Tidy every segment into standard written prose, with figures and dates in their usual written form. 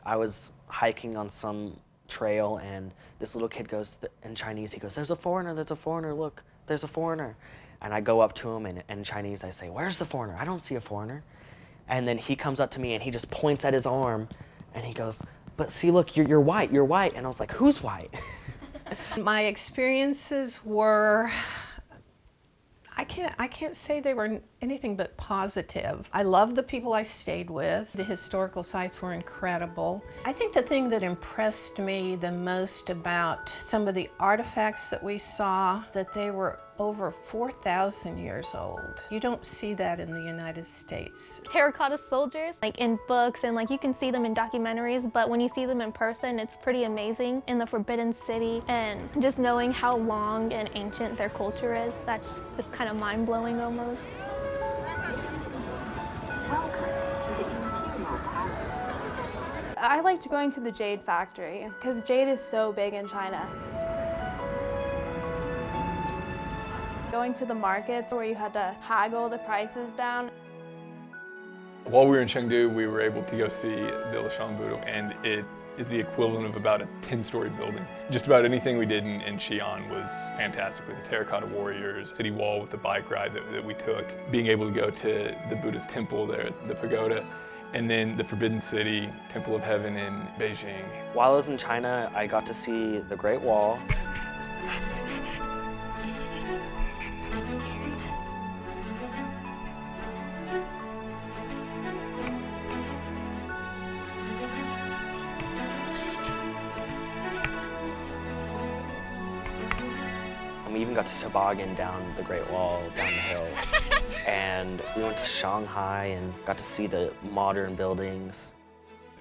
I was hiking on some trail, and this little kid goes, in Chinese, he goes, there's a foreigner, look, there's a foreigner. And I go up to him, and in Chinese I say, where's the foreigner? I don't see a foreigner. And then he comes up to me and he just points at his arm and he goes, but see, look, you're white, you're white. And I was like, who's white? My experiences were, I can't say they were anything but positive. I loved the people I stayed with. The historical sites were incredible. I think the thing that impressed me the most about some of the artifacts that we saw, that they were over 4,000 years old. You don't see that in the United States. Terracotta soldiers, like in books and like you can see them in documentaries, but when you see them in person, it's pretty amazing. In the Forbidden City, and just knowing how long and ancient their culture is, that's just kind of mind-blowing almost. I liked going to the jade factory because jade is so big in China. Going to the markets where you had to haggle the prices down. While we were in Chengdu, we were able to go see the Lishang Buddha, and it is the equivalent of about a 10-story building. Just about anything we did in Xi'an was fantastic, with the terracotta warriors, city wall with the bike ride that we took, being able to go to the Buddhist temple there, the pagoda, and then the Forbidden City, Temple of Heaven in Beijing. While I was in China, I got to see the Great Wall. We even got to toboggan down the Great Wall, down the hill. And we went to Shanghai and got to see the modern buildings.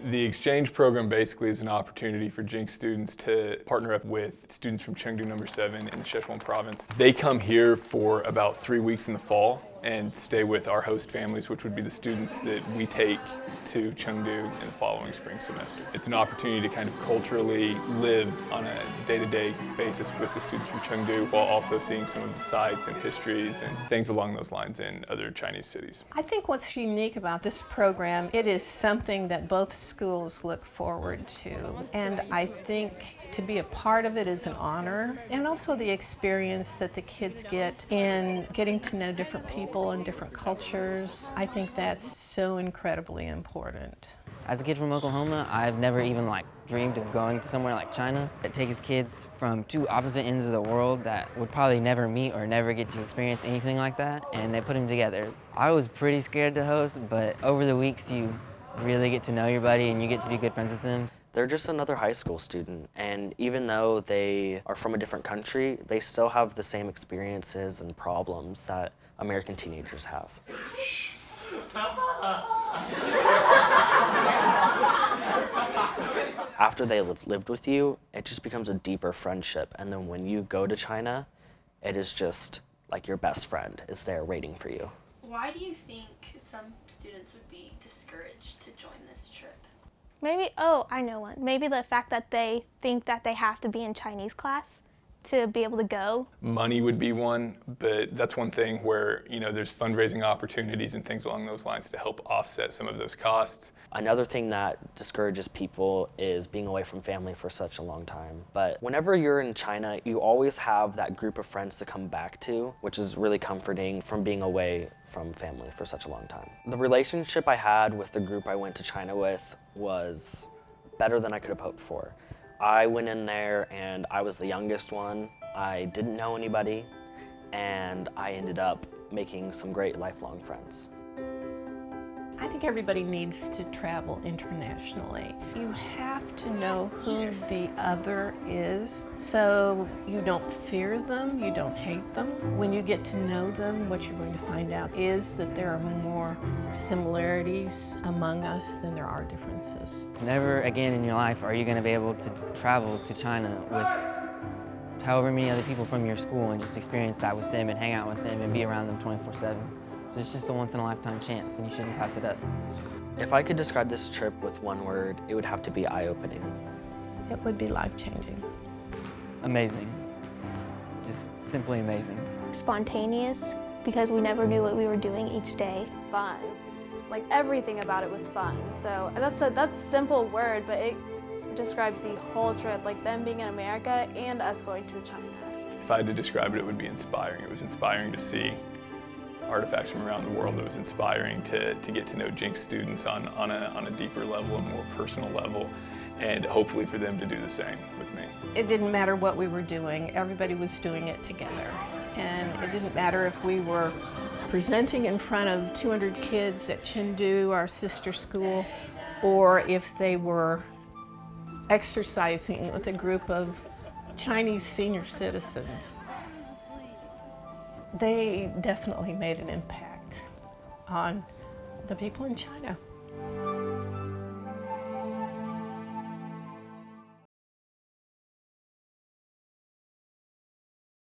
The exchange program basically is an opportunity for Jenks students to partner up with students from Chengdu No. 7 in the Sichuan province. They come here for about 3 weeks in the fall and stay with our host families, which would be the students that we take to Chengdu in the following spring semester. It's an opportunity to kind of culturally live on a day-to-day basis with the students from Chengdu while also seeing some of the sites and histories and things along those lines in other Chinese cities. I think what's unique about this program, it is something that both schools look forward to. And I think to be a part of it is an honor, and also the experience that the kids get in getting to know different people and different cultures. I think that's so incredibly important. As a kid from Oklahoma, I've never even dreamed of going to somewhere like China. It takes kids from two opposite ends of the world that would probably never meet or never get to experience anything like that, and they put them together. I was pretty scared to host, but over the weeks you really get to know your buddy and you get to be good friends with them. They're just another high school student, and even though they are from a different country, they still have the same experiences and problems that American teenagers have. After they lived with you, it just becomes a deeper friendship, and then when you go to China, it is just like your best friend is there waiting for you. Why do you think some students would be discouraged to join this trip? Maybe, oh, I know one. Maybe the fact that they think that they have to be in Chinese class to be able to go. Money would be one, but that's one thing where, there's fundraising opportunities and things along those lines to help offset some of those costs. Another thing that discourages people is being away from family for such a long time. But whenever you're in China, you always have that group of friends to come back to, which is really comforting from being away from family for such a long time. The relationship I had with the group I went to China with was better than I could have hoped for. I went in there and I was the youngest one. I didn't know anybody, and I ended up making some great lifelong friends. I think everybody needs to travel internationally. You have to know who the other is, so you don't fear them, you don't hate them. When you get to know them, what you're going to find out is that there are more similarities among us than there are differences. Never again in your life are you going to be able to travel to China with however many other people from your school and just experience that with them and hang out with them and be around them 24/7. So it's just a once-in-a-lifetime chance, and you shouldn't pass it up. If I could describe this trip with one word, it would have to be eye-opening. It would be life-changing. Amazing. Just simply amazing. Spontaneous, because we never knew what we were doing each day. Fun. Like everything about it was fun. So that's a simple word, but it describes the whole trip, like them being in America and us going to China. If I had to describe it, it would be inspiring. It was inspiring to see artifacts from around the world. It was inspiring to get to know Jenks students on a deeper level, a more personal level, and hopefully for them to do the same with me. It didn't matter what we were doing, everybody was doing it together. And it didn't matter if we were presenting in front of 200 kids at Chengdu, our sister school, or if they were exercising with a group of Chinese senior citizens. They definitely made an impact on the people in China.